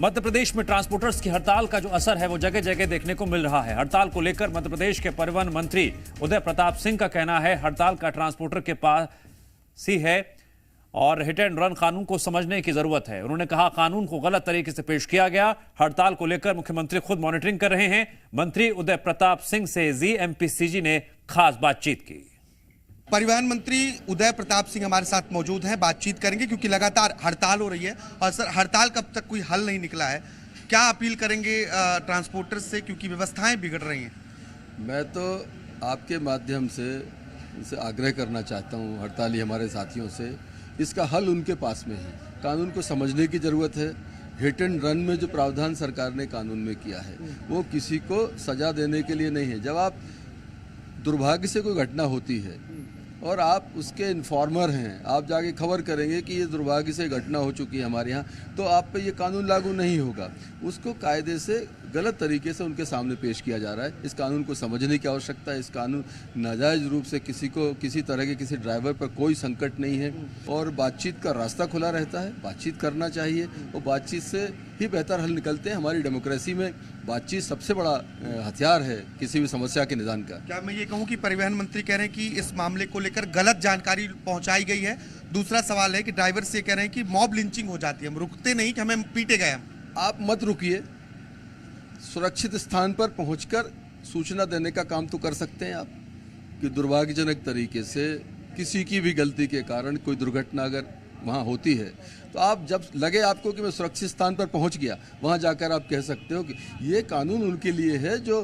मध्य प्रदेश में ट्रांसपोर्टर्स की हड़ताल का जो असर है वो जगह जगह देखने को मिल रहा है। हड़ताल को लेकर मध्य प्रदेश के परिवहन मंत्री उदय प्रताप सिंह का कहना है हड़ताल का ट्रांसपोर्टर के पास ही है और हिट एंड रन कानून को समझने की जरूरत है। उन्होंने कहा कानून को गलत तरीके से पेश किया गया। हड़ताल को लेकर मुख्यमंत्री खुद मॉनिटरिंग कर रहे हैं। मंत्री उदय प्रताप सिंह से जीएमपीसीजी ने खास बातचीत की। परिवहन मंत्री उदय प्रताप सिंह हमारे साथ मौजूद हैं, बातचीत करेंगे क्योंकि लगातार हड़ताल हो रही है और सर हड़ताल कब तक कोई हल नहीं निकला है, क्या अपील करेंगे ट्रांसपोर्टर्स से क्योंकि व्यवस्थाएं बिगड़ रही हैं? मैं तो आपके माध्यम से उनसे आग्रह करना चाहता हूं, हड़ताली हमारे साथियों से, इसका हल उनके पास में है। कानून को समझने की ज़रूरत है। हिट एंड रन में जो प्रावधान सरकार ने कानून में किया है वो किसी को सजा देने के लिए नहीं है। जब आप दुर्भाग्य से कोई घटना होती है और आप उसके इन्फॉर्मर हैं, आप जाके खबर करेंगे कि ये दुर्भाग्य से घटना हो चुकी है हमारे यहाँ, तो आप पे ये कानून लागू नहीं होगा। उसको कायदे से गलत तरीके से उनके सामने पेश किया जा रहा है। इस कानून को समझने की आवश्यकता है। इस कानून नाजायज़ रूप से किसी तरह के किसी ड्राइवर पर कोई संकट नहीं है और बातचीत का रास्ता खुला रहता है। बातचीत करना चाहिए और बातचीत से ही बेहतर हल निकलते हैं। हमारी डेमोक्रेसी में बातचीत सबसे बड़ा हथियार है किसी भी समस्या के निदान का। क्या मैं ये कहूँ कि परिवहन मंत्री कह रहे हैं कि इस मामले को लेकर गलत जानकारी पहुंचाई गई है? दूसरा सवाल है कि ड्राइवर से कह रहे हैं कि मॉब लिंचिंग हो जाती है, हम रुकते नहीं कि हमें पीटे गए। आप मत रुकिए, सुरक्षित स्थान पर पहुंचकर सूचना देने का काम तो कर सकते हैं आप कि दुर्भाग्यजनक तरीके से किसी की भी गलती के कारण कोई दुर्घटना अगर वहाँ होती है तो आप जब लगे आपको कि मैं सुरक्षित स्थान पर पहुँच गया, वहाँ जाकर आप कह सकते हो कि ये कानून उनके लिए है जो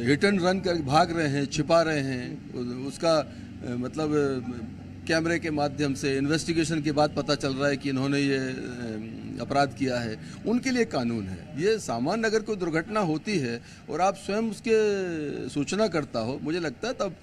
हिट एंड रन कर भाग रहे हैं, छिपा रहे हैं। उसका मतलब कैमरे के माध्यम से इन्वेस्टिगेशन के बाद पता चल रहा है कि इन्होंने ये अपराध किया है, उनके लिए कानून है। ये सामान्य अगर कोई दुर्घटना होती है और आप स्वयं उसके सूचना करता हो, मुझे लगता है तब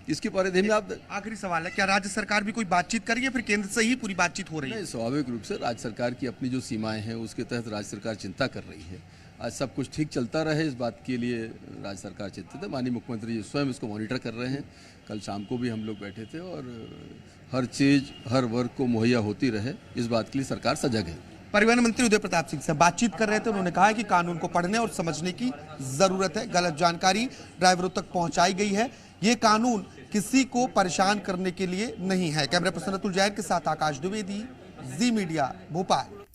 इसकी परिधि में आप। आखिरी सवाल है, क्या राज्य सरकार भी कोई बातचीत करी है, फिर केंद्र से ही पूरी बातचीत हो रही है? स्वाभाविक रूप से राज्य सरकार की अपनी जो सीमाएं हैं उसके तहत राज्य सरकार चिंता कर रही है। आज सब कुछ ठीक चलता रहे, इस बात के लिए राज्य सरकार चिंतित है। माननीय मुख्यमंत्री जी स्वयं इसको मॉनिटर कर रहे हैं। कल शाम को भी हम लोग बैठे थे और हर चीज़ हर वर्ग को मुहैया होती रहे, इस बात के लिए सरकार सजग है। परिवहन मंत्री उदय प्रताप सिंह से बातचीत कर रहे थे। उन्होंने कहा है कि कानून को पढ़ने और समझने की जरूरत है। गलत जानकारी ड्राइवरों तक पहुंचाई गई है। ये कानून किसी को परेशान करने के लिए नहीं है। कैमरा पर्सन अतुल जैन के साथ आकाश द्विवेदी, जी मीडिया, भोपाल।